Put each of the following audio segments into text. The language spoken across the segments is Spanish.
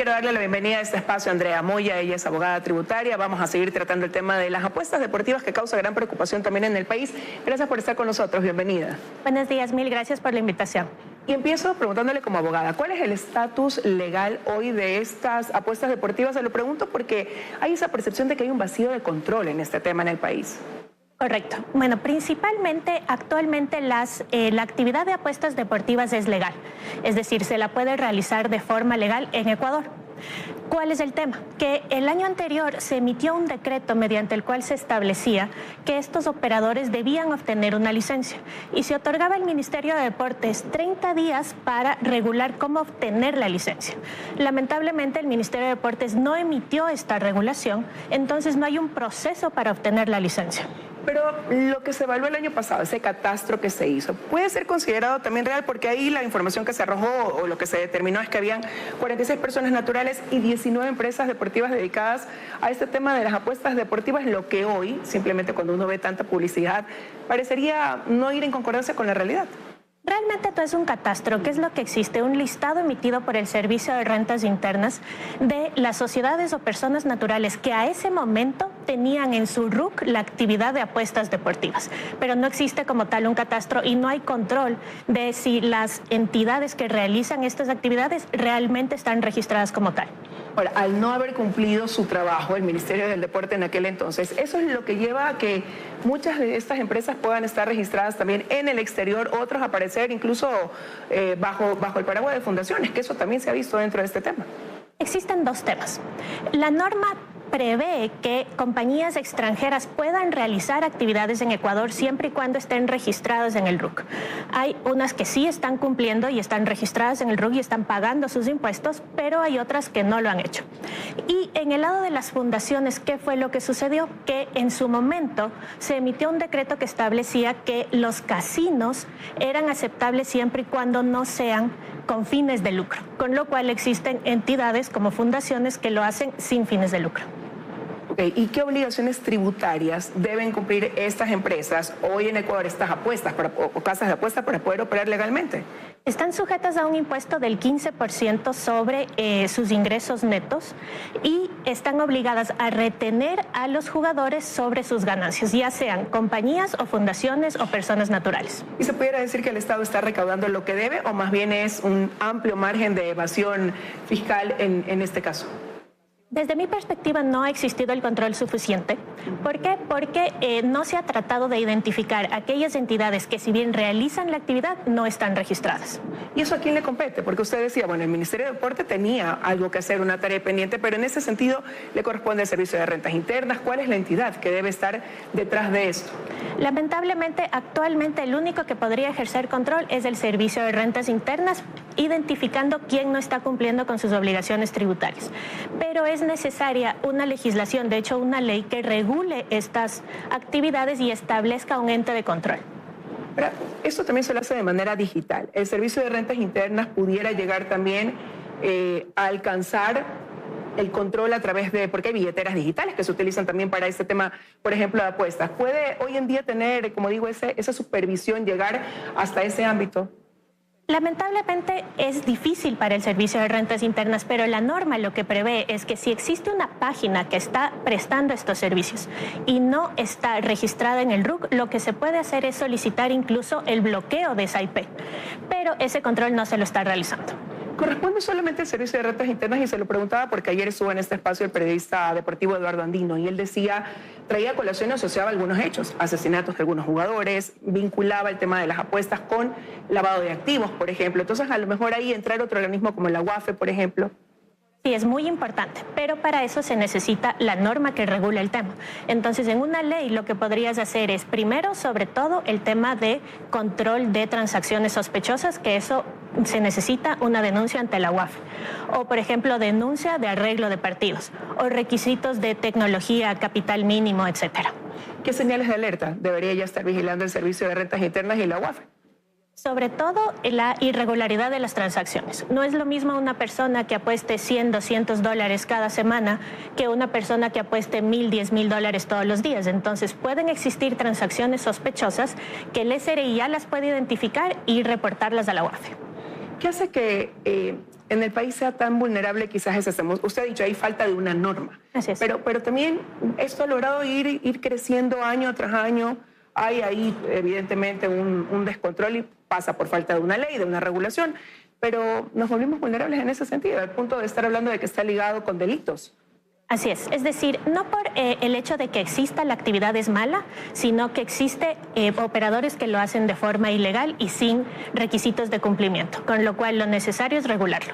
quiero darle la bienvenida a este espacio a Andrea Moya, ella es abogada tributaria. Vamos a seguir tratando el tema de las apuestas deportivas que causa gran preocupación también en el país. Gracias por estar con nosotros, bienvenida. Buenos días, mil gracias por la invitación. Y empiezo preguntándole como abogada, ¿cuál es el estatus legal hoy de estas apuestas deportivas? Se lo pregunto porque hay esa percepción de que hay un vacío de control en este tema en el país. Correcto. Bueno, principalmente actualmente la actividad de apuestas deportivas es legal, es decir, se la puede realizar de forma legal en Ecuador. ¿Cuál es el tema? Que el año anterior se emitió un decreto mediante el cual se establecía que estos operadores debían obtener una licencia y se otorgaba al Ministerio de Deportes 30 días para regular cómo obtener la licencia. Lamentablemente el Ministerio de Deportes no emitió esta regulación, entonces no hay un proceso para obtener la licencia. Pero lo que se evaluó el año pasado, ese catastro que se hizo, ¿puede ser considerado también real? Porque ahí la información que se arrojó o lo que se determinó es que habían 46 personas naturales y 19 empresas deportivas dedicadas a este tema de las apuestas deportivas, lo que hoy, simplemente cuando uno ve tanta publicidad, parecería no ir en concordancia con la realidad. Realmente todo es un catastro, que es lo que existe, un listado emitido por el Servicio de Rentas Internas de las sociedades o personas naturales que a ese momento tenían en su RUC la actividad de apuestas deportivas. Pero no existe como tal un catastro y no hay control de si las entidades que realizan estas actividades realmente están registradas como tal. Ahora, al no haber cumplido su trabajo, el Ministerio del Deporte en aquel entonces, eso es lo que lleva a que muchas de estas empresas puedan estar registradas también en el exterior, otros aparecer incluso bajo el paraguas de fundaciones, que eso también se ha visto dentro de este tema. Existen dos temas. La norma prevé que compañías extranjeras puedan realizar actividades en Ecuador siempre y cuando estén registradas en el RUC. Hay unas que sí están cumpliendo y están registradas en el RUC y están pagando sus impuestos, pero hay otras que no lo han hecho. Y en el lado de las fundaciones, ¿qué fue lo que sucedió? Que en su momento se emitió un decreto que establecía que los casinos eran aceptables siempre y cuando no sean con fines de lucro, con lo cual existen entidades como fundaciones que lo hacen sin fines de lucro. Okay. ¿Y qué obligaciones tributarias deben cumplir estas empresas hoy en Ecuador, estas apuestas o casas de apuestas para poder operar legalmente? Están sujetas a un impuesto del 15% sobre sus ingresos netos y están obligadas a retener a los jugadores sobre sus ganancias, ya sean compañías o fundaciones o personas naturales. ¿Y se pudiera decir que el Estado está recaudando lo que debe o más bien es un amplio margen de evasión fiscal en este caso? Desde mi perspectiva no ha existido el control suficiente. ¿Por qué? Porque no se ha tratado de identificar aquellas entidades que si bien realizan la actividad no están registradas. ¿Y eso a quién le compete? Porque usted decía, bueno, el Ministerio de Deporte tenía algo que hacer, una tarea pendiente, pero en ese sentido le corresponde el Servicio de Rentas Internas. ¿Cuál es la entidad que debe estar detrás de esto? Lamentablemente, actualmente el único que podría ejercer control es el Servicio de Rentas Internas, identificando quién no está cumpliendo con sus obligaciones tributarias. Pero es necesaria una legislación, de hecho una ley que regule estas actividades y establezca un ente de control. Pero esto también se lo hace de manera digital. El Servicio de Rentas Internas pudiera llegar también a alcanzar el control a través de, porque hay billeteras digitales que se utilizan también para este tema, por ejemplo, de apuestas. ¿Puede hoy en día tener, como digo, esa supervisión, llegar hasta ese ámbito? Lamentablemente es difícil para el Servicio de Rentas Internas, pero la norma lo que prevé es que si existe una página que está prestando estos servicios y no está registrada en el RUC, lo que se puede hacer es solicitar incluso el bloqueo de esa IP, pero ese control no se lo está realizando. Corresponde solamente al Servicio de Rentas Internas y se lo preguntaba porque ayer estuvo en este espacio el periodista deportivo Eduardo Andino y él decía, traía a colación y asociaba algunos hechos, asesinatos de algunos jugadores, vinculaba el tema de las apuestas con lavado de activos, por ejemplo. Entonces a lo mejor ahí entrar otro organismo como la UAFE, por ejemplo. Sí, es muy importante, pero para eso se necesita la norma que regula el tema. Entonces, en una ley lo que podrías hacer es, primero, sobre todo, el tema de control de transacciones sospechosas, que eso se necesita una denuncia ante la UAF. O, por ejemplo, denuncia de arreglo de partidos, o requisitos de tecnología, capital mínimo, etcétera. ¿Qué señales de alerta debería ya estar vigilando el Servicio de Rentas Internas y la UAF? Sobre todo la irregularidad de las transacciones. No es lo mismo una persona que apueste 100, 200 dólares cada semana que una persona que apueste 1,000, 10,000 dólares todos los días. Entonces pueden existir transacciones sospechosas que el SRI ya las puede identificar y reportarlas a la UAFE. ¿Qué hace que en el país sea tan vulnerable, quizás usted ha dicho, hay falta de una norma. Así es. Pero también esto ha logrado ir creciendo año tras año. Hay ahí, evidentemente, un descontrol y pasa por falta de una ley, de una regulación. Pero nos volvimos vulnerables en ese sentido, al punto de estar hablando de que está ligado con delitos. Así es decir, no por el hecho de que exista la actividad es mala, sino que existe operadores que lo hacen de forma ilegal y sin requisitos de cumplimiento, con lo cual lo necesario es regularlo.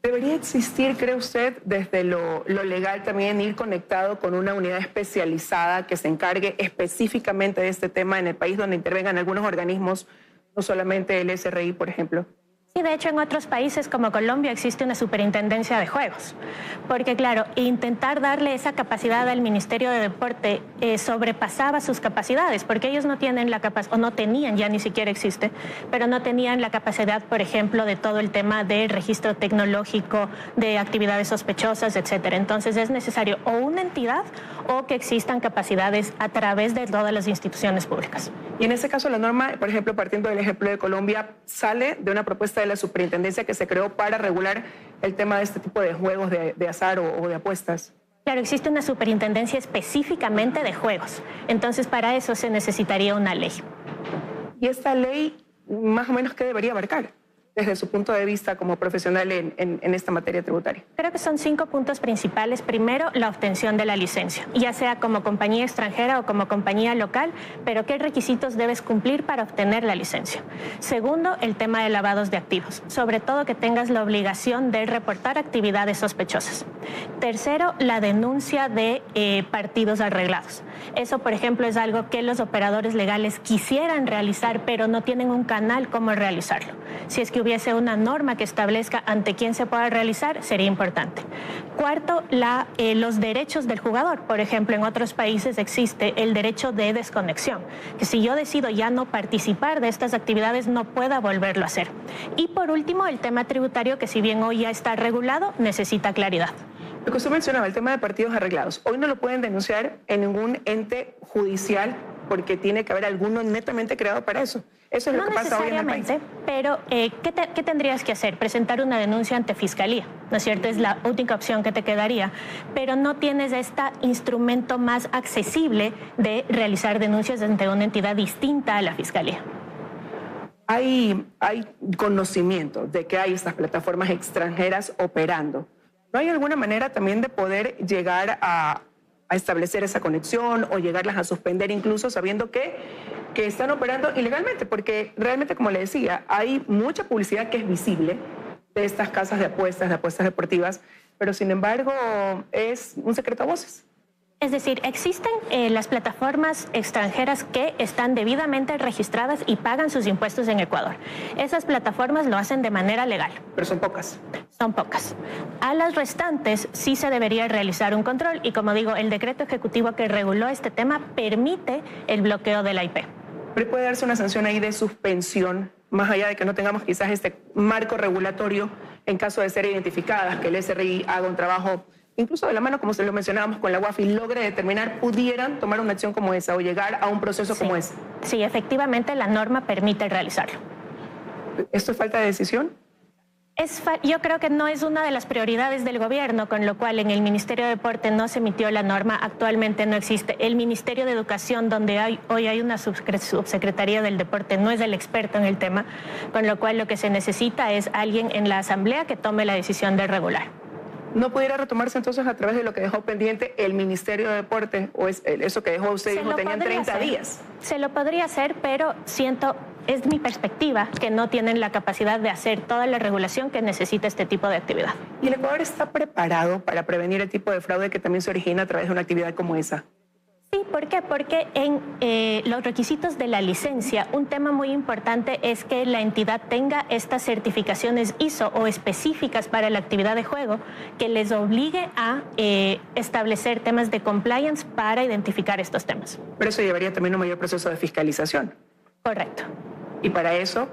¿Debería existir, cree usted, desde lo legal también ir conectado con una unidad especializada que se encargue específicamente de este tema en el país donde intervengan algunos organismos, no solamente el SRI, por ejemplo? Sí, de hecho en otros países como Colombia existe una superintendencia de juegos, porque claro, intentar darle esa capacidad al Ministerio de Deporte sobrepasaba sus capacidades, porque ellos no tienen la capacidad, o no tenían, ya ni siquiera existe, pero no tenían la capacidad, por ejemplo, de todo el tema del registro tecnológico, de actividades sospechosas, etcétera. Entonces es necesario o una entidad o que existan capacidades a través de todas las instituciones públicas. Y en ese caso la norma, por ejemplo, partiendo del ejemplo de Colombia, sale de una propuesta de la superintendencia que se creó para regular el tema de este tipo de juegos de azar o de apuestas. Claro, existe una superintendencia específicamente de juegos. Entonces, para eso se necesitaría una ley. ¿Y esta ley, más o menos, qué debería abarcar desde su punto de vista como profesional en esta materia tributaria? Creo que son 5 puntos principales. Primero, la obtención de la licencia, ya sea como compañía extranjera o como compañía local, pero qué requisitos debes cumplir para obtener la licencia. Segundo, el tema de lavados de activos, sobre todo que tengas la obligación de reportar actividades sospechosas. Tercero, la denuncia de partidos arreglados. Eso, por ejemplo, es algo que los operadores legales quisieran realizar, pero no tienen un canal cómo realizarlo. Si es que hubiese una norma que establezca ante quién se pueda realizar, sería importante. Cuarto, los derechos del jugador. Por ejemplo, en otros países existe el derecho de desconexión, que si yo decido ya no participar de estas actividades, no pueda volverlo a hacer. Y por último, el tema tributario, que si bien hoy ya está regulado, necesita claridad. Lo que usted mencionaba, el tema de partidos arreglados. Hoy no lo pueden denunciar en ningún ente judicial porque tiene que haber alguno netamente creado para eso. Eso es lo que pasa hoy en el país. Pero ¿qué tendrías que hacer? Presentar una denuncia ante Fiscalía, ¿no es cierto? Es la única opción que te quedaría. Pero no tienes este instrumento más accesible de realizar denuncias ante una entidad distinta a la Fiscalía. Hay conocimiento de que hay estas plataformas extranjeras operando. ¿No hay alguna manera también de poder llegar a establecer esa conexión o llegarlas a suspender incluso sabiendo que están operando ilegalmente? Porque realmente, como le decía, hay mucha publicidad que es visible de estas casas de apuestas deportivas, pero sin embargo es un secreto a voces. Es decir, existen las plataformas extranjeras que están debidamente registradas y pagan sus impuestos en Ecuador. Esas plataformas lo hacen de manera legal. Pero son pocas. Son pocas. A las restantes sí se debería realizar un control y, como digo, el decreto ejecutivo que reguló este tema permite el bloqueo de la IP. Pero puede darse una sanción ahí de suspensión, más allá de que no tengamos quizás este marco regulatorio en caso de ser identificadas, que el SRI haga un trabajo incluso de la mano, como se lo mencionábamos con la UAFI, logre determinar, pudieran tomar una acción como esa o llegar a un proceso como ese. Sí, efectivamente la norma permite realizarlo. ¿Esto es falta de decisión? Yo creo que no es una de las prioridades del gobierno, con lo cual en el Ministerio de Deporte no se emitió la norma, actualmente no existe. El Ministerio de Educación, donde hoy hay una subsecretaría del deporte, no es el experto en el tema, con lo cual lo que se necesita es alguien en la Asamblea que tome la decisión de regular. ¿No pudiera retomarse entonces a través de lo que dejó pendiente el Ministerio de Deporte o eso que dejó usted mismo? Tenían 30 días. Se lo podría hacer, pero es mi perspectiva, que no tienen la capacidad de hacer toda la regulación que necesita este tipo de actividad. ¿Y el Ecuador está preparado para prevenir el tipo de fraude que también se origina a través de una actividad como esa? Sí, ¿por qué? Porque en los requisitos de la licencia, un tema muy importante es que la entidad tenga estas certificaciones ISO o específicas para la actividad de juego que les obligue a establecer temas de compliance para identificar estos temas. Pero eso llevaría también a un mayor proceso de fiscalización. Correcto. Y para eso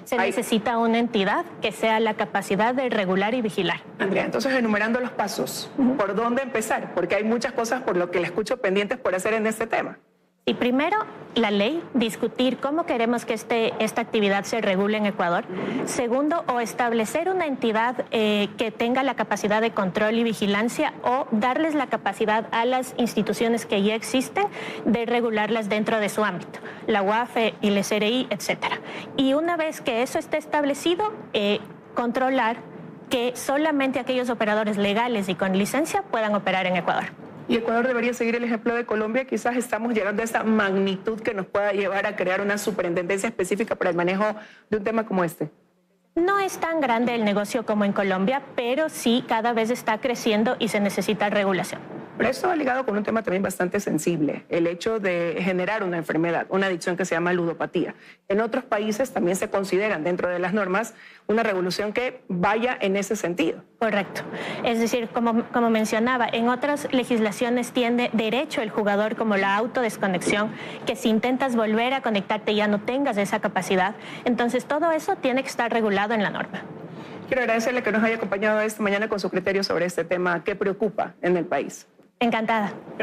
se necesita una entidad que sea la capacidad de regular y vigilar. Andrea, entonces enumerando los pasos, ¿por dónde empezar? Porque hay muchas cosas por lo que le escucho pendientes por hacer en este tema. Y primero, la ley, discutir cómo queremos que esta actividad se regule en Ecuador. Segundo, o establecer una entidad que tenga la capacidad de control y vigilancia, o darles la capacidad a las instituciones que ya existen de regularlas dentro de su ámbito, la UAFE y el SRI, etcétera. Y una vez que eso esté establecido, controlar que solamente aquellos operadores legales y con licencia puedan operar en Ecuador. Y Ecuador debería seguir el ejemplo de Colombia. Quizás estamos llegando a esa magnitud que nos pueda llevar a crear una superintendencia específica para el manejo de un tema como este. No es tan grande el negocio como en Colombia, pero sí cada vez está creciendo y se necesita regulación. Pero esto va ligado con un tema también bastante sensible, el hecho de generar una enfermedad, una adicción que se llama ludopatía. En otros países también se consideran dentro de las normas una regulación que vaya en ese sentido. Correcto. Es decir, como mencionaba, en otras legislaciones tiene derecho el jugador, como la autodesconexión, que si intentas volver a conectarte ya no tengas esa capacidad. Entonces todo eso tiene que estar regulado en la norma. Quiero agradecerle que nos haya acompañado esta mañana con su criterio sobre este tema que preocupa en el país. Encantada.